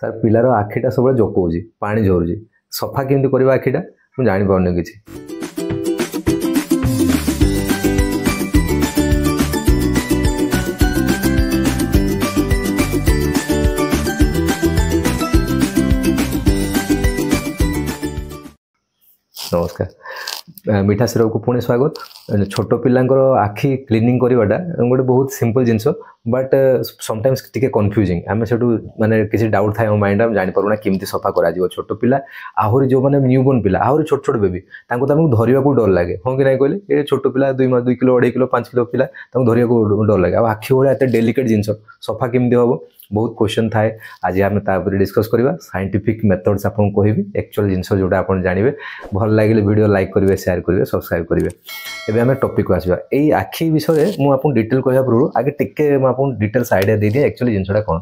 Sir पिलार आखिटा सब जकौची पानी झरुची सफा केमती करवा आखिटा मुझे जापार किसी नमस्कार मीठा सिरप को पुणी स्वागत। छोट पिलांकर आखि क्लीनिंग करवाटा गोटे बहुत सिंपल जिनस बट समटाइम्स टिके कन्फ्यूजिंग आम से माने किसी डाउट थाए माइंड आम जानी पारुना केमती सफा करा छोट पिला आहरी जो मैंने न्यूबोर्न पिला आहरी छोट छोट बेबी धरिया को डर लगे हाँ कि नहीं कहले ये छोट पिला 2 किलो 2.5 किलो 5 किलो पिला धरिया को डर लगे आखि भाया एत डेलिकेट जिनस सफा केमती हम बहुत क्वेश्चन थाए आज आम तापर डिस्कस करवा साइंटिफिक मेथड्स आपको कहबी एक्चुअल जिनस जोटा आप जानवे भल लगे वीडियो लाइक करेंगे शेयर करेंगे सब्सक्राइब करेंगे। एबे आम टॉपिक को आसवा यही आखि विषय मुझे डिटेल कहवा पूर्व आगे टिके मुझे डिटेल्स आइडिया दे दिए एक्चुअली जिनसा कौन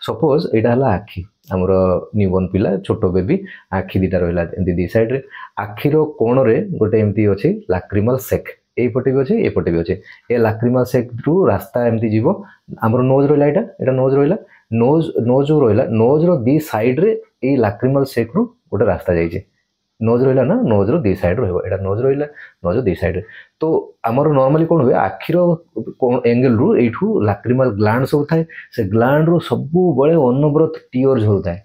सपोज यहाँ है आखि आमर न्यूबोर्न पिला छोट बेबी आखि दीटा रहा दी साइड आखिर कोण रे गोटे एमती अच्छी लैक्रिमल सेक एपटे भी अच्छे एपटे भी अच्छे ए लैक्रिमल सेक रु रास्ता एमती जीव आमर नोज रहा यहाँ नोज रहा नोज जो रहा नोज दी साइड रे ए लैक्रिमल सेक रु गोटे रास्ता जाइए नोज रहा ना नोज दी साइड रहा नोज रहा नोज दी साइड तो आमर नॉर्मली कौन हुए आखिर एंगल रु एठू लैक्रिमल ग्लैंड सब थाए से ग्लैंड रु सबु बळे अनवरत टीयर झरू थाए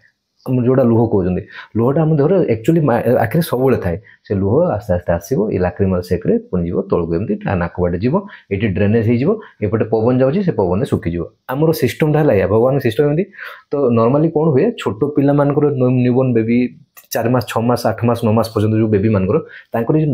जोड़ा लुह कहते लुहटा आम देह एक्चुअली आखिर सब थाए से लुह आस्ते आस्ते आसो ये लैक्रिमल सेक्रे पुणी जीव तौक एमती नाक बाटे जीव ये ड्रेनेज होपटे पवन जाऊँगी से पवन सुखीज आमर सिस्टमटा है भगवान सिस्टम एमती तो नॉर्मली कौन हुए छोट पिला मानकर न्यूबोर्न बेबी 4 मास 6 मास 8 मास 9 मास पर्यटन जो बेबी मानकर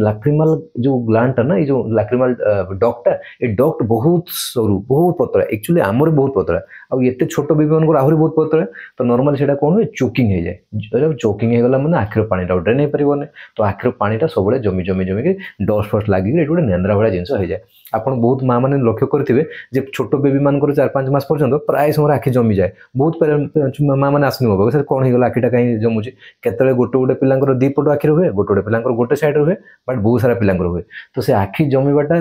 लैक्रिमल जो ग्लैंड ना ये जो लैक्रिमल डक्टा ये डक्ट बहुत सरू बहुत पतला एक्चुअली आमर बहुत पतला आते छोट बेबी मानकर आहरी बहुत पतला तो नॉर्मली से कौन हुए चोकिंग हो जाए चोकिंग होगा मैंने आखिर पानीटा ड्रेन हो पारे तो आखिर पानीटा सब जमी जमी जमी डस्ट फस्ट लगे गोटे नेंद्रा भाया जिनस हो जाए आप बहुत माँ मैंने लक्ष्य करेंगे छोट बेबी मानकर 4-5 मास पर्यटन प्राय समय आखि जमी जाए बहुत माँ मैंने आसनी मो सर कौन होगा आखिटा कहीं जमुची केतले गोटे गोटे पिलांकर 2 पट आखिर हुए गोटे गोटे पिलांकर गोटे साइड हुए बट बहुत सारा पिलांकर हुए तो से आखि जमीबाटा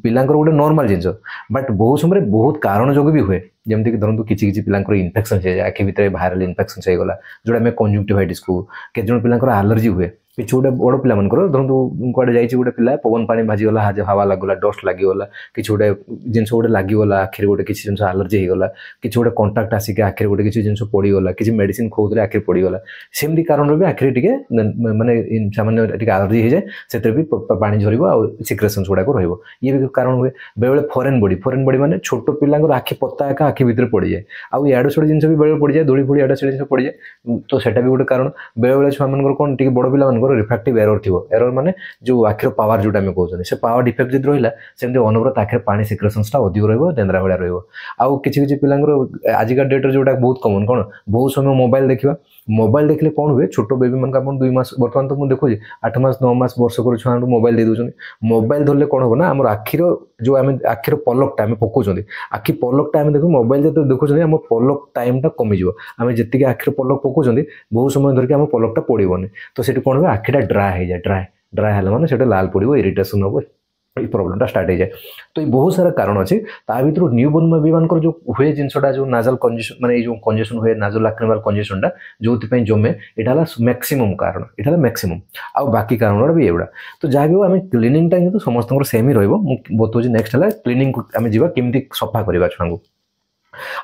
पिलांकर गोटे नॉर्मल जिनस बट बहुत समय बहुत कारण जो भी हुए जमती कि धरतु किसी पिलांकर इन्फेक्शन हो जाए आखि भितर वायरल इन्फेक्शन होगा जोड़ा आम कंजुक्टिवाइटिस को केत पिलांकर एलर्जी हुए कि गोटे बड़ पिला मानकर धरतु कड़े जाइए गोटे पिला पवन पानी भाजीगला हवा लगला डस्ट लगिगला कि गोटे जिन गोटे लगिगला आखिर गोटे किसी जिन एलर्जी होगा कि गोटे कंटाक्ट आसिक आखिर गोटे किसी जिन पड़गला किसी मेडिसिन खोदे आखिर पड़गला सेमती कारण भी आखिर टे माने सामान्य एलर्जी हो जाए से भी पानी झर सिक्रेसन्स गुड़ाक ये भी कारण हुए बेले फरेन बॉडी माने छोट पिलांकर आखि पत्ता एका आखि भितर पड़ जाए आउ याड़ छड़ जिन भी बेले पड़ जाए धूली फूड़ी याड़ छड़ जिन पड़ जाए तो सेटा भी गोटे कारण बेले छुआ मान कौन टी बड़ पिला रिफ्रैक्टिव एरर थी एरर माने जो आखिर पावर जोटा आम कहते से पावर डिफेक्ट जब रहा सेमती अनवरत आखिर पानी सिक्रेसन्सटा अधिक रेंद्रा भाया रहा किसी पिलांकर आजिका डेट्रे जोटा बहुत कमन कौन बहुत समय मोबाइल देखा मोबाइल देखले कौन हुए छोट बेबी मान 2 मास बर्तमान तो मुझे देखुची 8 मास 9 मास वर्षकर छुआ मोबाइल दे दूसरे मोबाइल धरले कौन हो ना आम आखिर जो आम आखिर पलकटा आम पकाउं आखि पलकटा आम देखो मोबाइल जो देखुं आम पलक टाइमटा कमिज आम जी आखिर पलक पकाउं बहुत समय धरिक आम पलकटा पड़ोनी तो सीट कौन हुए आखिटा ड्राए हो जाए ड्राए है मैंने से लाल पड़ो इरिटेशन हम ये प्रॉब्लमटा स्टार्ट हो जाए तो ये बहुत सारा कारण अच्छे ता भर न्यूबोर्न बेबी मानकर जो हुए जिनसटा जो नाजल कंजेशन माने जो कंजेशन हुए नाजल लैक्रिमल कंजेशनटा जो जमे यहाँ मैक्सिमम कारण यहाँ मैक्सिमम आ बाकी कारण भी एगुड़ा तो जहाँ भी आम क्लीनिंगटा तो समस्त सेम ही रही नेक्स्ट है क्लीनिंग आम जा केमती सफा करवा छुआ को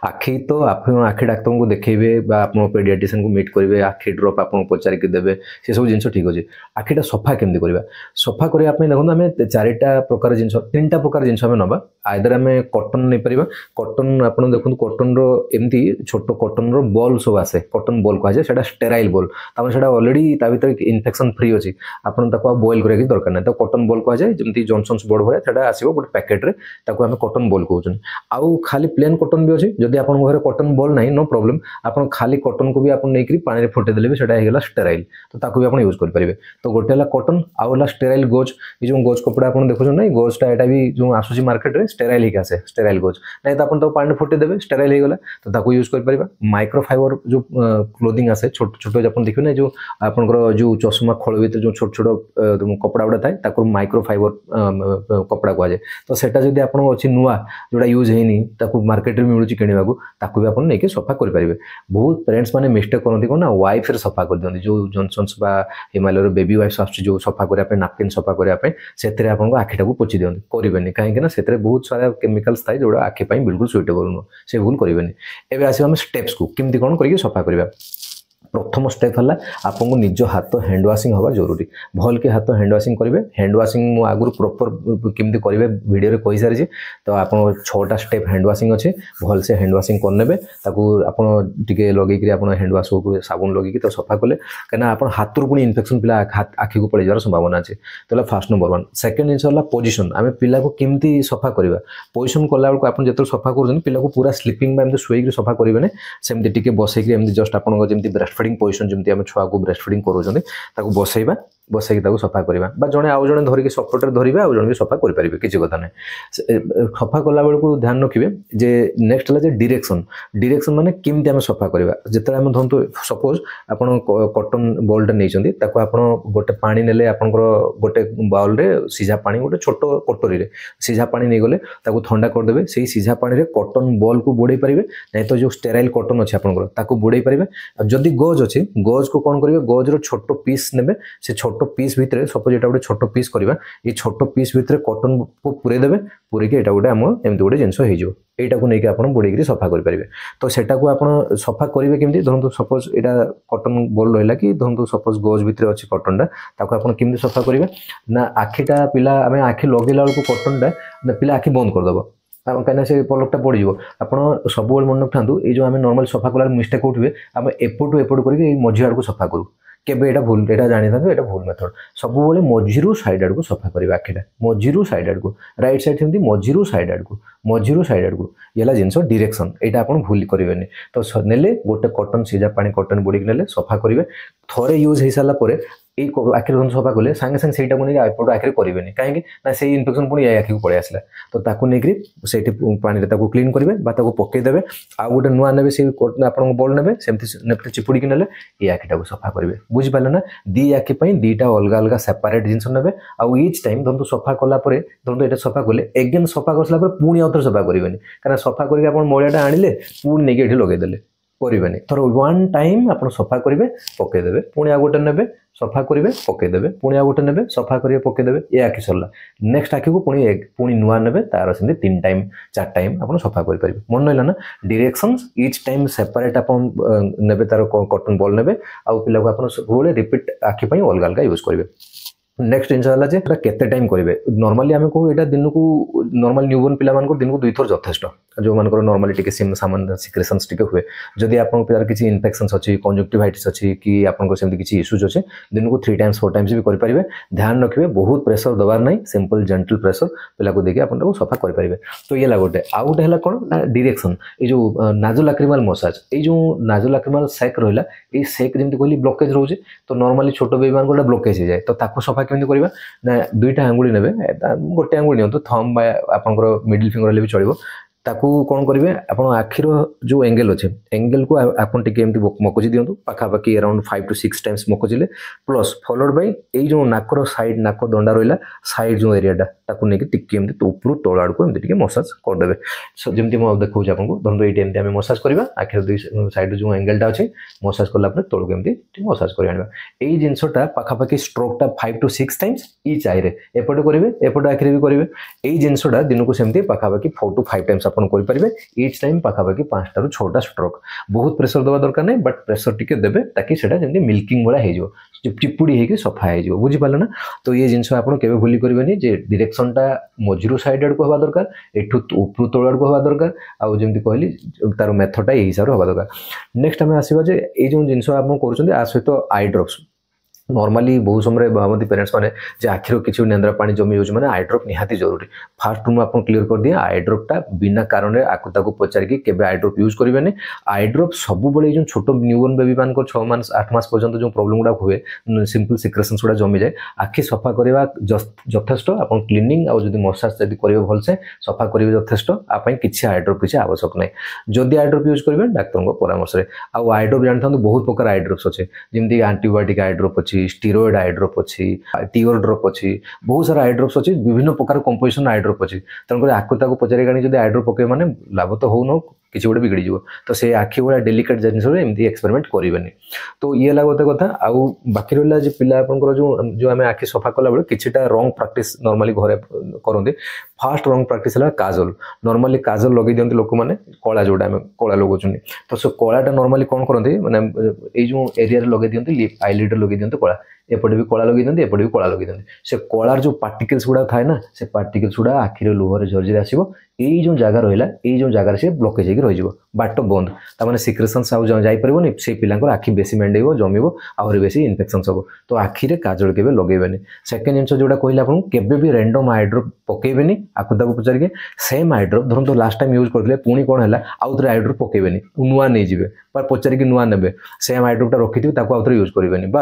आखि तो आप आखि डाक्तर को देखेबे आप पेडियाट्रिशियन को मीट करेंगे आखि ड्रप आप पचारिक देवे से सब जिन ठीक अच्छे आखिटा सफा केमती करवा सफा करने देखो आम 4टा प्रकार जिन 3टा प्रकार जिन ना आइदर आम कटन नहीं पार कटन आप देखो कटन एमती छोट कटन बॉल सब आसे कटन बॉल कहुए से स्टेराइल बॉल तमें से अलरेडी भर इन्फेक्शन फ्री अच्छी आपको बॉयल करा दरकार ना तो कटन बॉल कहुए जमी जॉनसन्स बॉल भाया से आसो गोटे पैकेट्रे आम कटन बॉल कहते आउ खाली प्लेन कटन भी अच्छी जदि आप घर कटन बॉल ना नो प्रॉब्लम आप खाली कटन को भी आप नहीं पानी फुटेदेले भी होगा स्टेराइल तो ताकू भी आप यूज करेंगे तो गोटे है कटन आउ स्टेराइल गोज ये जो गोज कपड़ा आप देखुन ना गोजटा यहाँ भी जो आसूसी मार्केट में स्टेराइल ही आसे स्टेराइल गोज नहीं तो अपन तो पानी फुटे देबे स्टेराइल हो गला तो ताको यूज कर परिबा माइक्रोफाइबर जो क्लोथिंग आसे छोट छोट अपन देखियो ना जो आपनकर जो चश्मा खोल भीतर जो छोट छोट कपड़ा गुड़ा थाए ताको माइक्रोफाइबर कपड़ा कह जाए तो सेटा जदी आपन अछि नुवा जोडा यूज हेनी ताको मार्केट रे मिलुची किनिबा को ताको भी अपन नै के सफा कर परिबे बहुत पेरेंट्स माने मिस्टेक करनती कोन ना वाइफ रे सफा कर दियंती जो जॉनसन्स बा हिमालय रो बेबी वाइफ आछ जो सफा करिया पे नैपकिन सफा करिया पे सेतरे आपन को आखिटा को पोछि दियंती करिबेनी काहे कि ना सेतरे बहुत सारा केमिकल्स थाए जोडा आखि पई बिल्कुल सुइटेबल न से भूल करिबेनी एबे आसी हम स्टेप्स को किमती कोन करिके सफा करिबा प्रथम स्टेप है आपको निज हाथ हैंड वाशिंग हवा जरूरी भल के हाथ हैंड वाशिंग करेंगे हैंड वाशिंग मु आगु प्रॉपर केमती करेंगे वीडियो रे कहि सारी तो आप 6टा स्टेप हैंड वाशिंग अच्छे भल से हैंड वाशिंग करने ताकू आपन टिके लगे आप हैंड वाश को साबुन लगे तो सफा कले कहीं आप हाथ पुणी इन्फेक्शन पिला आखि को पड़ जावर संभावना अच्छे तो फास्ट नंबर 1 सेकेंड जिन है पोजिशन आम पिला को केमती सफा करवा पोजिशन कला बेलू आप जो सफा कर पिला को पूरा स्लीपिंग में शुक सफा करेंगे सेमती टिके बसैक जस्ट आप ब्रेस्ट फीडिंग पोजिशन जमी आम छुआ को ब्रेस्ट फीडिंग करों बसैबा बसैक सफा करवा जड़े आउ जड़े धरिक सपोर्टर धरवे आउ जड़े भी सफा करेंगे किसी कथा ना सफा कला बेलू ध्यान रखिए जे नेक्स्ट है डायरेक्शन डायरेक्शन माने केमती आम सफा करवा जिते आम धरतु सपोज आप कॉटन बॉलटा नहीं आप गोटे पानी नेले आपंकर गोटे बाउल रे सीझा पानी गोटे छोट कटोरी रे सीझा पानी नहीं गले ठंडा करदे से सीझा पानी रे कॉटन बॉल को बुड़े पारे नहीं तो जो स्टेराइल कॉटन अच्छे आपको बुड़े पारे जदि गज अच्छे गज को कौन करेंगे गज रो छोट पीस ने से छोट पीस भितर सपोज एटा गोटे छोट पीस करवा ये छोट पीस भितर कॉटन को पूरे देवे पूरे एटा गोटे आम एमती गोटे जिनस हो एटा को लेकिन आप बुड़े सफा करेंगे तो सेटा को आप सफा करेंगे केमती धरतु सपोज यहाँ कॉटन बॉल रहा कि धरतु सपोज गज भितर अच्छे कॉटनटा ताको आप केमती सफा करेंगे ना आखिटा पिला आम आखि लगेला बेलू कॉटनटा पिला आखि बंद करदे कहीं से पलकटा पड़ आप सब मन रखा ये जो आम नॉर्मल सफा कला मिस्टेक उठे आम एपटू एपट करके मझी आड़ को सफा करूँ केबे एटा भूल एटा जानी था एटा भूल मेथड सब बेले मझीरू साइड आड़ को सफा करवा आखिटा मझीरू साइड आड़ को राइट साइड थी मझीरू साइड आड़ को मझीरू साइड आड़ को ये जिनस डायरेक्शन यहाँ आप भूल करेंगे तो नेले गोटे कॉटन सीझा पानी कॉटन बुड़ी नेले सफा करेंगे थोड़े यूज हो सारापर आखिर धन सफा कले सांगे सांगे से एपट आखिर करेंगे कहीं ना से इन्फेक्शन पुणी आखि को पड़े आसला तो ताकू नहीं पानी क्लीन करेंगे पकईदे आउ गोटे नुआ ने आप बल ने सेमती चिपुड़ी ने ये आखिटा को सफा करेंगे बुझिपारे ना दी आखि दीटा अलग अलग सेपरेट जिन ने आउ इच टाइम धरतु सफा कलापर धरतु ये सफा कले एगेन सफा कर सारा पुणी आउ थे सफा करेंगे कहीं सफा करके मैलाटा आनिले पुणी नहीं ये लगेदे करेंगे थर 1 टाइम आप सफा करेंगे पकईदे पुणी आ गोटे ने सफा करेंगे पकईदे पुणी आ गोटे ने सफा करेंगे पकईदे ये आखि सरला नेक्स्ट आखि को पुणी नुआ ने तार से 3 टाइम 4 टाइम आप सफा करेंगे मन रहा ना डायरेक्शन इच टाइम सेपरेट आप ने तार कॉटन बॉल ने आउ पिला को सब रिपीट आखि अलग अलग यूज करेंगे नेक्स्ट जिन है केते टाइम करेंगे नॉर्मली आम कहूँ यहाँ दिन को नॉर्मल न्यूबॉर्न पिला दिन को 2 थर यथेष्ट जो मान नॉर्मली टिके सामान सिक्रेशंस टिके हुए जदि आप पिलार किसी इन्फेक्शंस अच्छी कंजक्टिवाइटिस अच्छी कि आपको सेमती किसी इश्यूज अच्छे दिन को 3 टाइम्स 4 टाइम्स भी करेंगे ध्यान रखिए बहुत प्रेशर दबार नहीं सिंपल जेंटल प्रेशर पिला को देखिए आप सफा करेंगे तो ये गोटे आउ गोटे है कौन ना डायरेक्शन ये जो नाजोलाक्रिमाल मसाज ये जो नाजोलाक्रिमाल सेक रहा ये सेक जमी कहली ब्लकेज रोचे तो नॉर्मली छोट बेबी मान गोटे ब्लकेज हो जाए तो ताको सफा केमती करवा ना 2टा आंगुली ने गोटे आंगुली नि थंब आपंकर मिडिल फिंगर भी चलो ताकू कौन करेंगे आप आखिर जो एंगल अच्छे एंगल को आपन टिके मकुची दिंतु पाखापाखि अराउंड 5 to 6 टाइम्स मकुचिले प्लस फॉलोड बाय ये जो नाकर साइड नाक दंडा रहा साइड जो एरियाटा ताकू नहीं टिके ऊपर तल आड़ को एमती मसाज करदे सो जमी मुझे देखा आपको धरतु ये एमती आम मसाज करवा आखिर 2 साइड जो एंगलटा अच्छे मसाज कलापर तौक एमती मसाज कर यही जिनसटा पाखापाखि स्ट्रोकटा 5 to 6 टाइम्स इच आईरे एपटे करेंगे एपटे आखिर भी करेंगे यही जिनसटा दिन को सेमती पाखापाखि 4 to 5 टाइम्स आप करेंगे इच टाइम पाखापाखि 5 ରୁ 6टा स्ट्रोक बहुत प्रेशर देवा दरकार नहीं बट प्रेशर टिके देवे ताकि सेटा जमी मिल्किंग भाया हो चिपुड़ी होगी सफा हो बुझिपारे ना तो ये जिन आप भूली करेंगे जे डायरेक्शनटा मझीरू साइड आड़ को हवा दरकार एठू ऊपर तल आड़ को हवा दरकार आउ जमी कहली तार मेथडटा ये हिसाब से हवा दरकार नेक्स्ट आम आसवा ये जो जिन आप कर सहित आई ड्रप्स नॉर्मली बहुत समय भावती पेरेंट्स मैंने आखिर किसी नेंद्रा पानी जमी जाऊँ मैंने आई ड्रॉप निहाती जरूरी फास्ट रूम आप क्लीयर कर दिए आई ड्रॉपटा बिना कारण आकु पचारिकी केबे आई ड्रॉप यूज करेंगे आई ड्रॉप सब जो छोट न्यूबॉर्न बेबी मान 6 मास 8 मास पर्यंत जो प्रॉब्लम गुड़ा हुए सिंपल सिक्रेशंस गुड़ा जमी जाए आखि सफा करवा यथेष्ट आप क्लीनिंग आउ मसाज जब करेंगे भलसे सफा करेंगे यथेष्ट आप किसी आई ड्रॉप किसी आवश्यक नहीं जदि आई ड्रॉप यूज करेंगे डाक्तर परामर्श आउ आई ड्रॉप जानता बहुत प्रकार आई ड्रॉप्स अच्छे जमी एंटीबायोटिक आई ड्रॉप अच्छी स्टीरोइड आई ड्रॉप अच्छी टीओर ड्रॉप अच्छी बहुत सारा आई ड्रॉप्स अच्छी विभिन्न प्रकार कंपोजिशन आई ड्रॉप अच्छी तेणुकर आकु पचारे जब आई ड्रॉप पकड़े मैंने लाभ तो हो न किसी गोटे बिगड़ी जीव तो से आखि भाया डेलिकेट जिन एमती एक्सपेरिमेंट करेंगे तो ये है गोटे कथा आउ बाकी रहा पिला आपंकर जो आम आखि सफा कला बेले किछिटा रंग प्रैक्टिस नॉर्मली घरे करते फास्ट रंग प्रैक्टिस है काजल नॉर्मली काजल लगे दिखते लोक मैंने कला जोटा आम कला लगाऊँ तो से कलाटा नॉर्मली कौन करते मैंने जो एरिया लगे दिखते आईलिड लगे दिखते कला एपटे भी कला लगे दिखते एपटे भी कला लगे दिखते से कलार जो पार्टिकल्स गुड़ा थाए ना से पार्टिकल्स गुड़ा आखिर लुहर झरझरी आसो यही जो जगह रहा ये जगह से ब्लकेज होगी रही बाट बंद तमाने सिक्रेशंस आईपर से पिला आखि बेसी मेंडेब जमीब आहरी बेसी इन्फेक्शन हम तो आखिरे काजल के लगेबे सेकेंड जिन जोटा कहले आपको केबे भी रैंडम आई ड्रॉप पकेबेनी आकुताको पचारिके सेम आई ड्रॉप धरतो लास्ट टाइम यूज करते पुणी कौन है आउ थे आई ड्रॉप पकेबेनी नुआ नहीं जाए पचारिक नुआ ने सेम आई ड्रॉपटा रखी आउ थे यूज करेंगे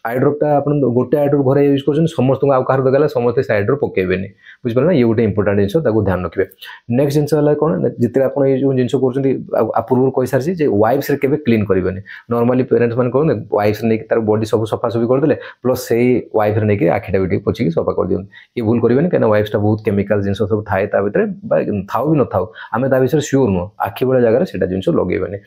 आई ड्रॉपटा आप गोटे आई ड्रॉप घर यूज कर समस्त आउ कह देखा समस्त से आई ड्रॉप पकेबेनी बुझिपारे ना ये गोटे इंपोर्टेंट जिन ध्यान रखिए नेक्स्ट जिन है कौन जिते आप जिन कर पूर्व कही सारी वाइप्स के क्लीन करेंगे नॉर्मली पेरेंट्स मैंने कहते वाइप्स नहीं तार बॉडी सब सफासफी करदे प्लस से वाइफ नहीं आखिटा भी पोचिक सफा कर दिखाँ ये भूल करेंगे कहीं वाइप्सटा बहुत केमिकल जिन सब थाए थाऊ भी न था आम ता विषय सियोर नुह आखि भाया जगह से जिन लगेबे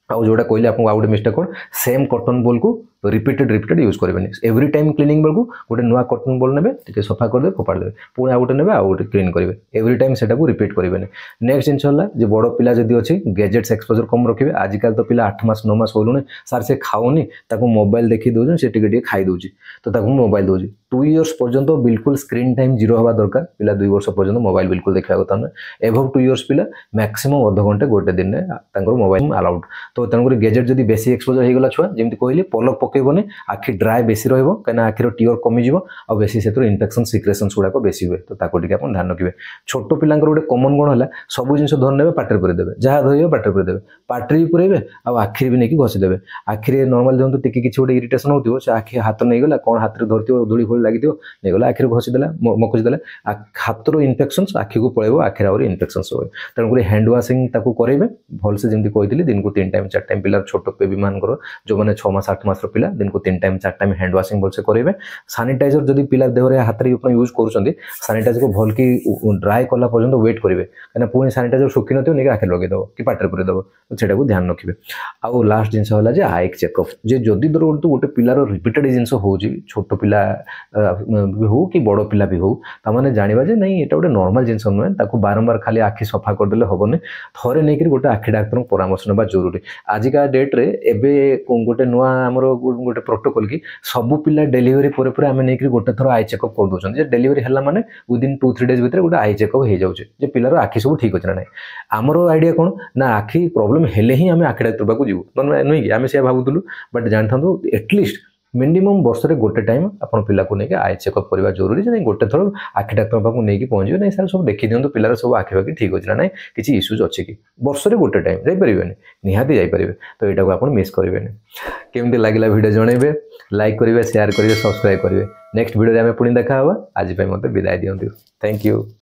आउ जोटा कहले आपको आउ गोटे मिस्टेक कौन सेम कॉटन बॉल को रिपीटेड यूज करेंगे एवरी टाइम क्लीनिंग बेलू गोटे नुआ कॉटन बॉल ने सफा करदे फोपाड़ी देवे पुणी आउ गोटे ने आउ गोटे क्लीन करेंगे एवरी टाइम से रिपीट करेंगे नेक्स्ट जिन है बड़ पिला जब अच्छी गैजेट्स एक्सपोजर कम रखिए आजिकल तो पिला 8 मास 9 मास हो सार से खाऊनी मोबाइल देखी दौन से टे खाई दूसरी तो मोबाइल दूसरी 2 इयर्स पर्यंत बिल्कुल स्क्रीन टाइम 0 हवा दरकार पिला 2 वर्ष पर्यंत मोबाइल बिल्कुल देखा कथा ना एभव 2 इयर्स पिला मैक्सिमम अध घंटे गोटे दिन में मोबाइल अलाउड तो तेणुक गैजेट जब बेसी एक्सपोजर हो गला छुआ जमी कहली पलक पकेबनी आखि ड्राए बेसी रही कहीं आखिर टीओर कमिज आ बेसी से इन्फेक्शन सिक्रेशंस गुड़ाक बेसी हुए तो ताको टिके अपन ध्यान रखिए छोट पिला गोटे कमन गुण है सब जिन धरने पाटे पुरेदेवे जहाँ धरवे पाटे पुरेदेवे पाटे भी पुरेबे आखिरी भी नहीं घसीदेवे आखिरी नॉर्मल देखो टी किसी गोटे इरिटेशन हो से आखि हाथ नहीं गला कौन हाथ में धरती धूली फूली लगी नहीं गला आखिर घसीदेला मकुचीदेला हाथर इन्फेक्शन आखि को पड़े आखिर आहरी इन्फेक्शन हुए तेणुक हैंड वाशिंग ताको करेंगे भलसे जमी कही दिन को 3 टाइम 4 टाइम पिला छोट बेबी मान जो मैंने 6 मास 8 मास पिला दिन को 3 टाइम 4 टाइम हैंड वाशिंग भलसे करेंगे सानिटाइजर जब पिला देहरे हाथ में यूज कर सानिटाइजर को भल की ड्राए कला पर्यंत वेट करेंगे कहीं पुणी सानिटाइजर शुखी नहीं आखिर लगेदेव कि पाटे पुरेदेव तो सेटा को ध्यान रखिए आउ लास्ट जिन है आई चेकअप जे जदि धर गोटे पिलार रिपीटेड जिन हो छोट पिला भी हो कि बड़ पिला भी हो ताने जाना जे नहीं यहाँ गोटे नॉर्मल जिन नुहे बारंबार खाली आखि सफा करदे हेनी थे नहीं गोटे आखि डाक्तर परामर्श ना जरूरी आजिका डेट्रे एबे गोटे नुआ आमर गोटे प्रोटोकॉल कि सबू पिला डेलीवरी पर आम नहीं गोटे थर आई चेकअप कर दूसरे डेलीवरी है माने विदिन 2-3 डेज भितर गोटे आई चेकअप हो जाए पिलार आखि सब ठीक अच्छे ना आमर आइडिया कौन ना आखि प्रॉब्लम हेले ही आम आखि डाक्तर पाक जीव नुहे कि आम से भावुलु बट जानता एटलिस्ट मिनिमम वर्ष में गोटे टाइम आप पिला को लेकिन आई चेकअप करवा जरूरी नहीं गोटे थर आखि डाक्तर पाक नहीं पहुँचे नहीं सर सब देखी दिखाँ पिलार सब आखि पाखि ठीक अच्छे ना किसी इश्यूज अच्छे कि वर्ष में गोटे टाइम जापरेनि निहाती जापरेंगे तो यहाँ को आप मिस करेंगे केमती लगे वीडियो जनइबे लाइक करेंगे शेयर करेंगे सब्सक्राइब करेंगे नेक्स्ट वीडियो में पुणी देखा आज मत विदाय दिंतु थैंक यू।